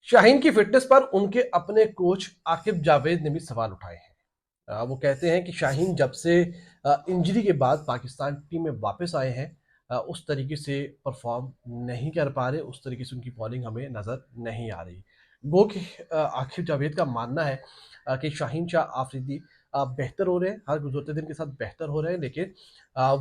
शाहीन की फिटनेस पर उनके अपने कोच आकिब जावेद ने भी सवाल उठाए हैं। वो कहते हैं कि शाहीन जब से इंजरी के बाद पाकिस्तान टीम में वापस आए हैं, उस तरीके से परफॉर्म नहीं कर पा रहे, उस तरीके से उनकी बॉलिंग हमें नज़र नहीं आ रही। गो कि आकिब जावेद का मानना है कि शाहीन शाह आफरीदी बेहतर हो रहे हैं, हर गुजरते दिन के साथ बेहतर हो रहे हैं, लेकिन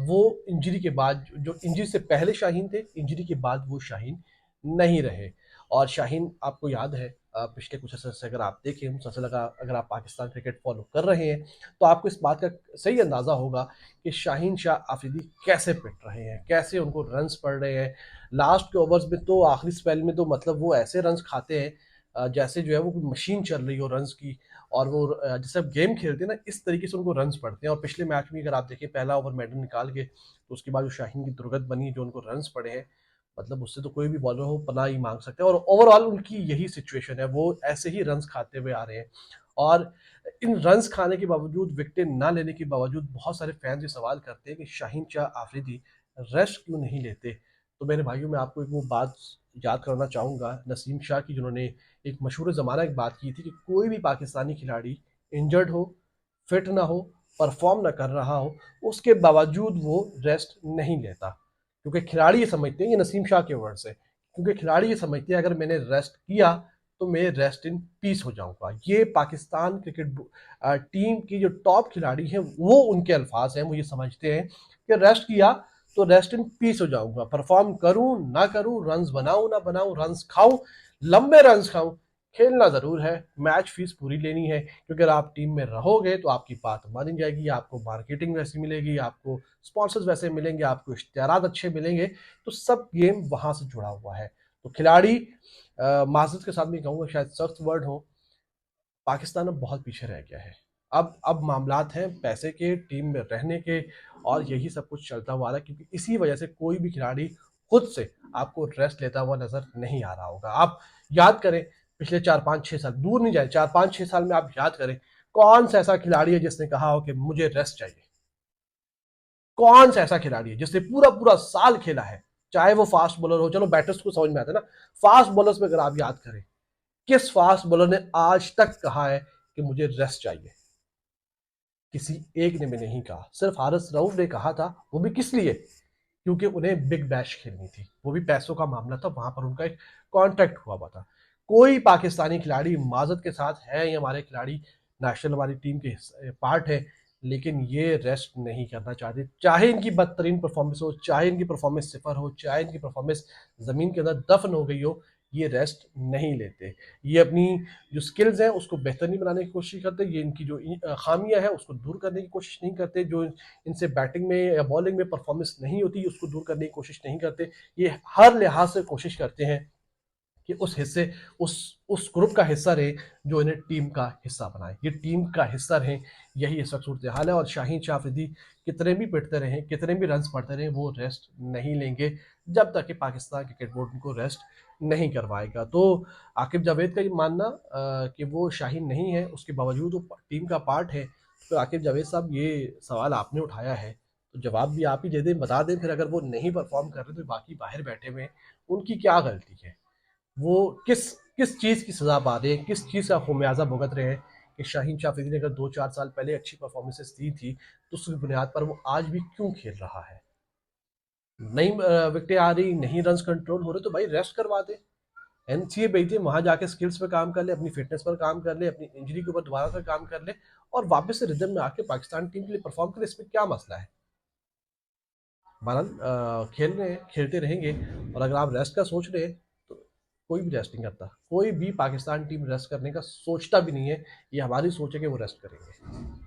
वो इंजरी के बाद, जो इंजरी से पहले शाहीन थे, इंजरी के बाद वो शाहीन नहीं रहे। और शाहीन, आपको याद है, पिछले कुछ अर्से से अगर आप देखें, मुसलसल अगर आप पाकिस्तान क्रिकेट फॉलो कर रहे हैं, तो आपको इस बात का सही अंदाज़ा होगा कि शाहीन शाह आफरीदी कैसे पिट रहे हैं, कैसे उनको रन्स पड़ रहे हैं। लास्ट के ओवर्स में तो, आखिरी स्पेल में तो मतलब वो ऐसे रन्स खाते हैं जैसे जो है वो कोई मशीन चल रही हो रन्स की। और वो जैसे आप गेम खेलते हैं ना, इस तरीके से उनको रन्स पड़ते हैं। और पिछले मैच में अगर आप देखें, पहला ओवर मैडन निकाल के, तो उसके बाद जो शाहीन की दुर्गत बनी, जो उनको रन्स पड़े हैं, मतलब उससे तो कोई भी बॉलर हो पनाह ही मांग सकते हैं। और ओवरऑल उनकी यही सिचुएशन है, वो ऐसे ही रन्स खाते हुए आ रहे हैं। और इन रन्स खाने के बावजूद, विकेटें ना लेने के बावजूद, बहुत सारे फैंस ये सवाल करते हैं कि शाहीन शाह आफरीदी रेस्ट क्यों नहीं लेते। तो मेरे भाइयों, मैं आपको एक वो बात याद करना चाहूँगा नसीम शाह की, जिन्होंने एक मशहूर ज़माना एक बात की थी कि कोई भी पाकिस्तानी खिलाड़ी इंजर्ड हो, फिट ना हो, परफॉर्म ना कर रहा हो, उसके बावजूद वो रेस्ट नहीं लेता। क्योंकि खिलाड़ी ये समझते हैं, ये नसीम शाह के वर्ड्स है, क्योंकि खिलाड़ी ये समझते हैं अगर मैंने रेस्ट किया तो मैं रेस्ट इन पीस हो जाऊंगा। ये पाकिस्तान क्रिकेट टीम की जो टॉप खिलाड़ी हैं, वो उनके अल्फाज हैं। वो ये समझते हैं कि रेस्ट किया तो रेस्ट इन पीस हो जाऊंगा, परफॉर्म करूं ना करूं, रन्स बनाऊं ना बनाऊं, रन्स खाऊं, लंबे रन्स खाऊं, खेलना जरूर है, मैच फीस पूरी लेनी है। क्योंकि अगर आप टीम में रहोगे तो आपकी बात मानी जाएगी, आपको मार्केटिंग वैसी मिलेगी, आपको स्पॉन्सर्स वैसे मिलेंगे, आपको इश्तिहारात अच्छे मिलेंगे। तो सब गेम वहां से जुड़ा हुआ है। तो खिलाड़ी, माजरत के साथ भी कहूंगा, शायद सख्त वर्ड हो, पाकिस्तान अब बहुत पीछे रह गया है। अब मामलात हैं पैसे के, टीम में रहने के, और यही सब कुछ चलता हुआ आ रहा है। क्योंकि इसी वजह से कोई भी खिलाड़ी खुद से आपको रेस्ट लेता हुआ नजर नहीं आ रहा होगा। आप याद करें, पिछले 4 5 6 साल दूर नहीं जाए, 4 5 6 साल में आप याद करें, कौन सा ऐसा खिलाड़ी है जिसने कहा हो कि मुझे रेस्ट चाहिए। कौन सा ऐसा खिलाड़ी है जिसने पूरा पूरा साल खेला है, चाहे वो फास्ट बॉलर हो, चलो बैटर्स को समझ में आता है ना, फास्ट बॉलर्स में अगर आप याद करें, किस फास्ट बॉलर ने आज तक कहा है कि मुझे रेस्ट चाहिए? किसी एक ने भी नहीं कहा। सिर्फ हारिस रऊफ ने कहा था, वो भी किस लिए? क्योंकि उन्हें बिग बैश खेलनी थी, वो भी पैसों का मामला था, वहां पर उनका एक कॉन्ट्रैक्ट हुआ था। कोई पाकिस्तानी खिलाड़ी, माजत के साथ है, ये हमारे खिलाड़ी नेशनल हमारी टीम के पार्ट है, लेकिन ये रेस्ट नहीं करना चाहते। चाहे इनकी बदतरीन परफॉर्मेंस हो, चाहे इनकी परफॉर्मेंस सिफर हो, चाहे इनकी परफॉर्मेंस जमीन के अंदर दफन हो गई हो, ये रेस्ट नहीं लेते। ये अपनी जो स्किल्स हैं उसको बेहतर नहीं बनाने की कोशिश करते, ये इनकी जो खामियां हैं उसको दूर करने की कोशिश नहीं करते, जो इनसे बैटिंग में या बॉलिंग में परफॉर्मेंस नहीं होती उसको दूर करने की कोशिश नहीं करते। ये हर लिहाज से कोशिश करते हैं कि उस हिस्से, उस ग्रुप का हिस्सा रहे जो इन्हें टीम का हिस्सा बनाए, ये टीम का हिस्सा रहे। यही इस वक्त सूरत हाल है। और शाहीन शाह अफरीदी कितने भी पिटते रहें, कितने भी रन पड़ते रहें, वो रेस्ट नहीं लेंगे जब तक कि पाकिस्तान क्रिकेट बोर्ड उनको रेस्ट नहीं करवाएगा। तो आकिब जावेद का ये मानना कि वो शाहीन नहीं है, उसके बावजूद वो टीम का पार्ट है। तो आकिब जावेद साहब, ये सवाल आपने उठाया है, तो जवाब भी आप ही दे दें, बता दें फिर, अगर वो नहीं परफॉर्म कर रहे तो बाकी बाहर बैठे हुए हैं, उनकी क्या गलती है? वो किस किस चीज़ की सज़ा पा रहे हैं, किस चीज़ का खामियाजा भुगत रहे हैं कि शाहीन शाह अफरीदी ने अगर 2 4 साल पहले अच्छी परफॉर्मेंसेस दी थी, तो उसकी बुनियाद पर वो आज भी क्यों खेल रहा है? नई विकेटें आ रही, नहीं रन कंट्रोल हो रहे, तो भाई रेस्ट करवा दे, एनसीए भेज दे, वहां जाके स्किल्स पे काम कर ले, अपनी फिटनेस पर काम कर ले, अपनी इंजरी के ऊपर दोबारा से काम कर ले, और वापस से रिदम में आके पाकिस्तान टीम के लिए परफॉर्म करे। इसमें क्या मसला है? बहरहाल खेल रहे हैं, खेलते रहेंगे। और अगर आप रेस्ट का सोच रहे हैं, तो कोई भी रेस्ट नहीं करता, कोई भी पाकिस्तान टीम रेस्ट करने का सोचता भी नहीं है। ये हमारी सोच है कि वो रेस्ट करेंगे।